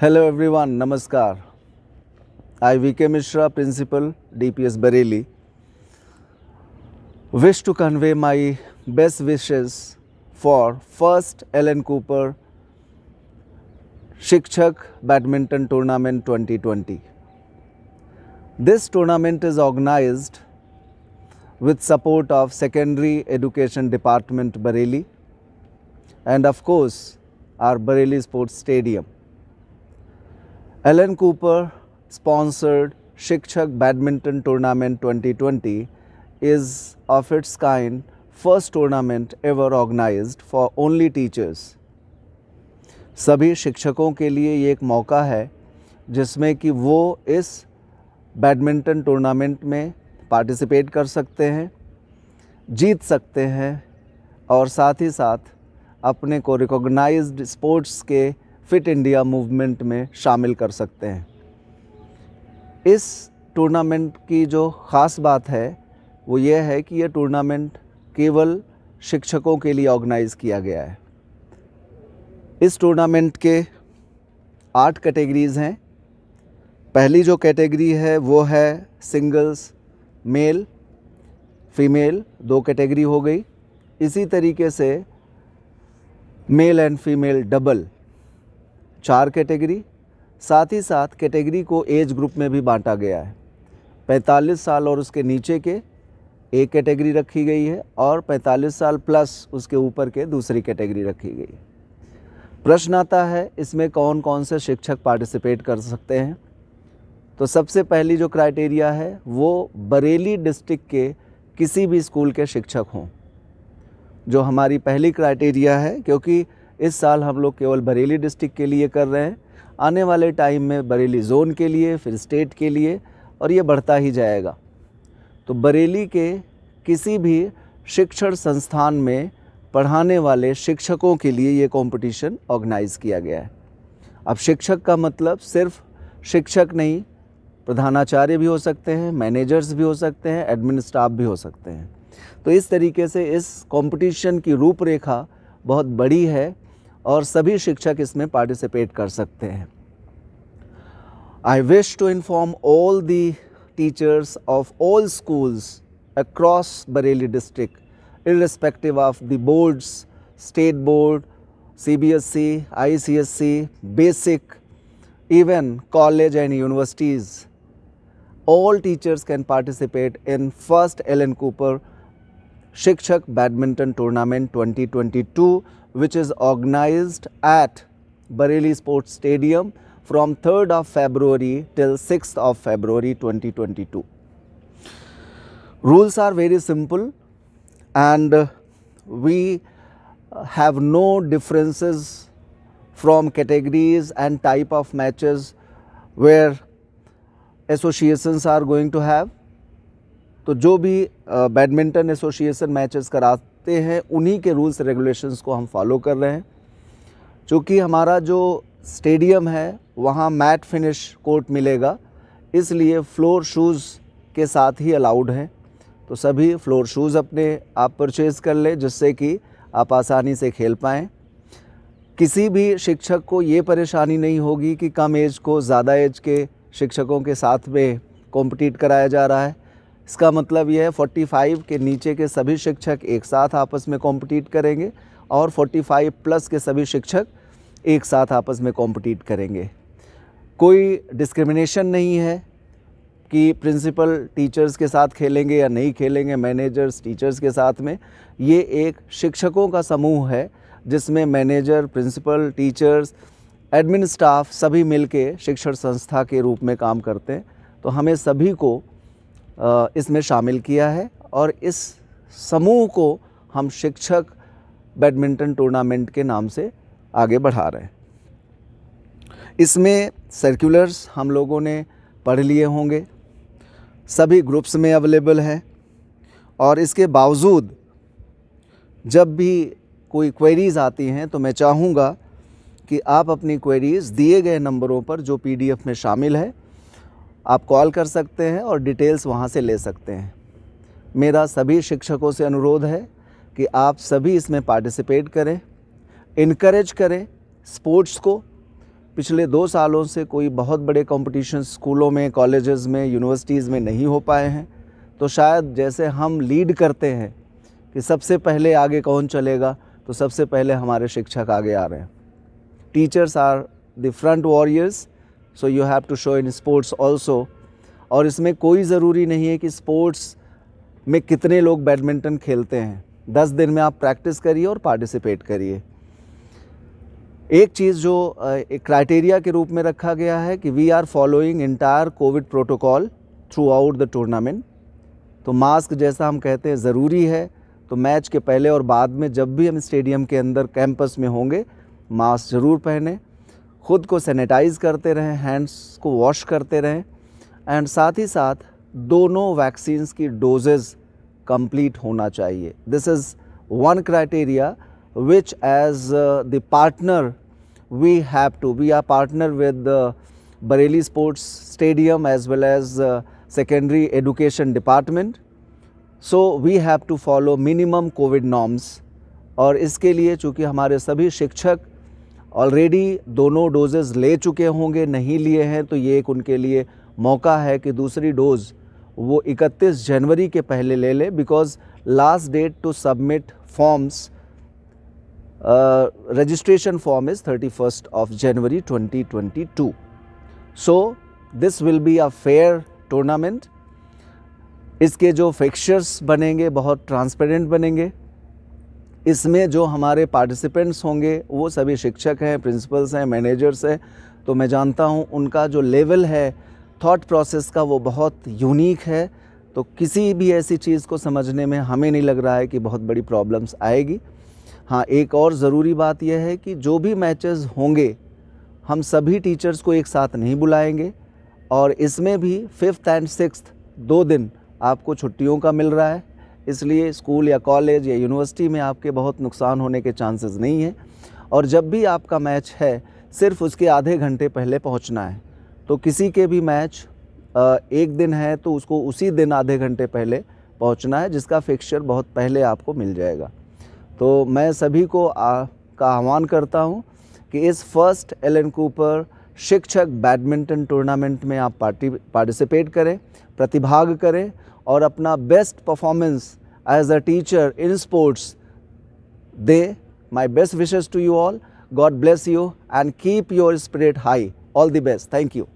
Hello everyone, Namaskar. I VK Mishra, Principal, DPS Bareilly, wish to convey my best wishes for first Ellen Cooper Shikshak Badminton Tournament 2020. This tournament is organized with support of Secondary Education Department Bareilly and of course our Bareilly Sports Stadium. Ellen Cooper sponsored Shikshak Badminton Tournament 2020 is of its kind first tournament ever organized for only teachers. सभी शिक्षकों के लिए ये एक मौका है जिसमें कि वो इस बैडमिंटन टूर्नामेंट में पार्टिसिपेट कर सकते हैं, जीत सकते हैं और साथ ही साथ अपने को रिकॉग्नाइज्ड स्पोर्ट्स के फिट इंडिया मूवमेंट में शामिल कर सकते हैं। इस टूर्नामेंट की जो ख़ास बात है वो ये है कि ये टूर्नामेंट केवल शिक्षकों के लिए ऑर्गेनाइज़ किया गया है। इस टूर्नामेंट के 8 कैटेगरीज़ हैं। पहली जो कैटेगरी है वो है सिंगल्स मेल फीमेल, 2 कैटेगरी हो गई। इसी तरीके से male and female double 4 category. साथ ही साथ कैटेगरी को एज ग्रुप में भी बांटा गया है। 45 साल और उसके नीचे के एक कैटेगरी रखी गई है और 45 साल प्लस उसके ऊपर के दूसरी कैटेगरी रखी गई है। प्रश्न आता है इसमें कौन कौन से शिक्षक पार्टिसिपेट कर सकते हैं। तो सबसे पहली जो क्राइटेरिया है वो बरेली डिस्ट्रिक्ट के किसी भी स्कूल के शिक्षक हों, जो हमारी पहली क्राइटेरिया है, क्योंकि इस साल हम लोग केवल बरेली डिस्ट्रिक्ट के लिए कर रहे हैं। आने वाले टाइम में बरेली ज़ोन के लिए, फिर स्टेट के लिए, और ये बढ़ता ही जाएगा। तो बरेली के किसी भी शिक्षण संस्थान में पढ़ाने वाले शिक्षकों के लिए ये कंपटीशन ऑर्गेनाइज़ किया गया है। अब शिक्षक का मतलब सिर्फ शिक्षक नहीं, प्रधानाचार्य भी हो सकते हैं, मैनेजर्स भी हो सकते हैं, एडमिन स्टाफ भी हो सकते हैं। तो इस तरीके से इस कंपटीशन की रूपरेखा बहुत बड़ी है और सभी शिक्षक इसमें पार्टिसिपेट कर सकते हैं। I wish to inform all the teachers of all schools across Bareilly district irrespective of the boards, state board, CBSE, ICSE, basic, even college and universities. All teachers can participate in first Ellen Cooper Shikshak Badminton Tournament 2022, which is organized at Bareilly Sports Stadium from 3rd of February till 6th of February 2022. Rules are very simple and we have no differences from categories and type of matches where associations are going to have. तो जो भी badminton association matches कराते हैं उन्हीं के rules regulations को हम follow कर रहे हैं। चूँकि हमारा जो स्टेडियम है वहाँ मैट फिनिश कोर्ट मिलेगा, इसलिए फ्लोर शूज़ के साथ ही अलाउड हैं। तो सभी फ्लोर शूज़ अपने आप परचेज़ कर लें जिससे कि आप आसानी से खेल पाएँ। किसी भी शिक्षक को ये परेशानी नहीं होगी कि कम एज को ज़्यादा एज के शिक्षकों के साथ में कॉम्पिटिट कराया जा रहा है। इसका मतलब यह है 45 के नीचे के सभी शिक्षक एक साथ आपस में कॉम्पिटिट करेंगे और 45 प्लस के सभी शिक्षक एक साथ आपस में कॉम्पिटिट करेंगे। कोई डिस्क्रिमिनेशन नहीं है कि प्रिंसिपल टीचर्स के साथ खेलेंगे या नहीं खेलेंगे, मैनेजर्स टीचर्स के साथ में। ये एक शिक्षकों का समूह है जिसमें manager, principal, teachers, admin staff सभी मिलके शिक्षण संस्था के रूप में काम करते हैं। तो हमें सभी को इसमें शामिल किया है और इस समूह को हम शिक्षक बैडमिंटन टूर्नामेंट के नाम से आगे बढ़ा रहे हैं। इसमें सर्कुलर्स हम लोगों ने पढ़ लिए होंगे, सभी ग्रुप्स में अवेलेबल है और इसके बावजूद जब भी कोई क्वेरीज़ आती हैं तो मैं चाहूँगा कि आप अपनी क्वेरीज़ दिए गए नंबरों पर जो PDF में शामिल है आप कॉल कर सकते हैं और डिटेल्स वहाँ से ले सकते हैं। मेरा सभी शिक्षकों से अनुरोध है कि आप सभी इसमें पार्टिसिपेट करें, इनकरेज करें स्पोर्ट्स को, पिछले 2 सालों से कोई बहुत बड़े कॉम्पिटिशन स्कूलों में, कॉलेजेस में, यूनिवर्सिटीज़ में नहीं हो पाए हैं। तो शायद जैसे हम लीड करते हैं कि सबसे पहले आगे कौन चलेगा, तो सबसे पहले हमारे शिक्षक आगे आ रहे हैं। Teachers are the front warriors, so you have to show in sports also. और इसमें कोई ज़रूरी नहीं है कि स्पोर्ट्स में कितने लोग बैडमिंटन खेलते हैं। 10 दिन में आप प्रैक्टिस करिए और पार्टिसिपेट करिए। एक चीज़ जो एक क्राइटेरिया के रूप में रखा गया है कि we are following entire COVID protocol throughout the tournament. तो मास्क जैसा हम कहते हैं ज़रूरी है, तो मैच के पहले और बाद में जब भी हम स्टेडियम के अंदर कैंपस में होंगे, मास्क ज़रूर पहने, ख़ुद को सैनिटाइज़ करते रहें, हैंड्स को वॉश करते रहें, एंड साथ ही साथ दोनों वैक्सीन्स की डोजेज़ कंप्लीट होना चाहिए। This is one criteria which as the partner we are partner with the Bareilly Sports Stadium as well as secondary education department, so we have to follow minimum COVID norms। और इसके लिए चूँकि हमारे सभी शिक्षक already दोनों doses ले चुके होंगे, नहीं लिए हैं तो ये एक उनके लिए मौका है कि दूसरी डोज़ वो 31 जनवरी के पहले ले लें, because last date to submit forms registration form is 31st of January 2022. So this will be a fair tournament। इसके जो फिक्चर्स बनेंगे बहुत ट्रांसपेरेंट बनेंगे। इसमें जो हमारे पार्टिसिपेंट्स होंगे वो सभी शिक्षक हैं, प्रिंसिपल्स हैं, मैनेजर्स हैं। तो मैं जानता हूँ उनका जो लेवल है थॉट प्रोसेस का वो बहुत यूनिक है। तो किसी भी ऐसी चीज़ को समझने में हमें नहीं लग रहा है कि बहुत बड़ी प्रॉब्लम्स आएगी। हाँ, एक और ज़रूरी बात यह है कि जो भी मैचेस होंगे हम सभी टीचर्स को एक साथ नहीं बुलाएंगे, और इसमें भी 5th एंड 6th 2 दिन आपको छुट्टियों का मिल रहा है, इसलिए स्कूल या कॉलेज या यूनिवर्सिटी में आपके बहुत नुकसान होने के चांसेस नहीं हैं। और जब भी आपका मैच है सिर्फ उसके आधे घंटे पहले पहुंचना है। तो किसी के भी मैच एक दिन है तो उसको उसी दिन आधे घंटे पहले पहुंचना है, जिसका फिक्सचर बहुत पहले आपको मिल जाएगा। तो मैं सभी को का आह्वान करता हूं कि इस फर्स्ट एलन कूपर शिक्षक बैडमिंटन टूर्नामेंट में आप पार्टिसिपेट करें, प्रतिभाग करें और अपना best performance as a teacher in sports दें। My best wishes to you all. God bless you and keep your spirit high. All the best. Thank you.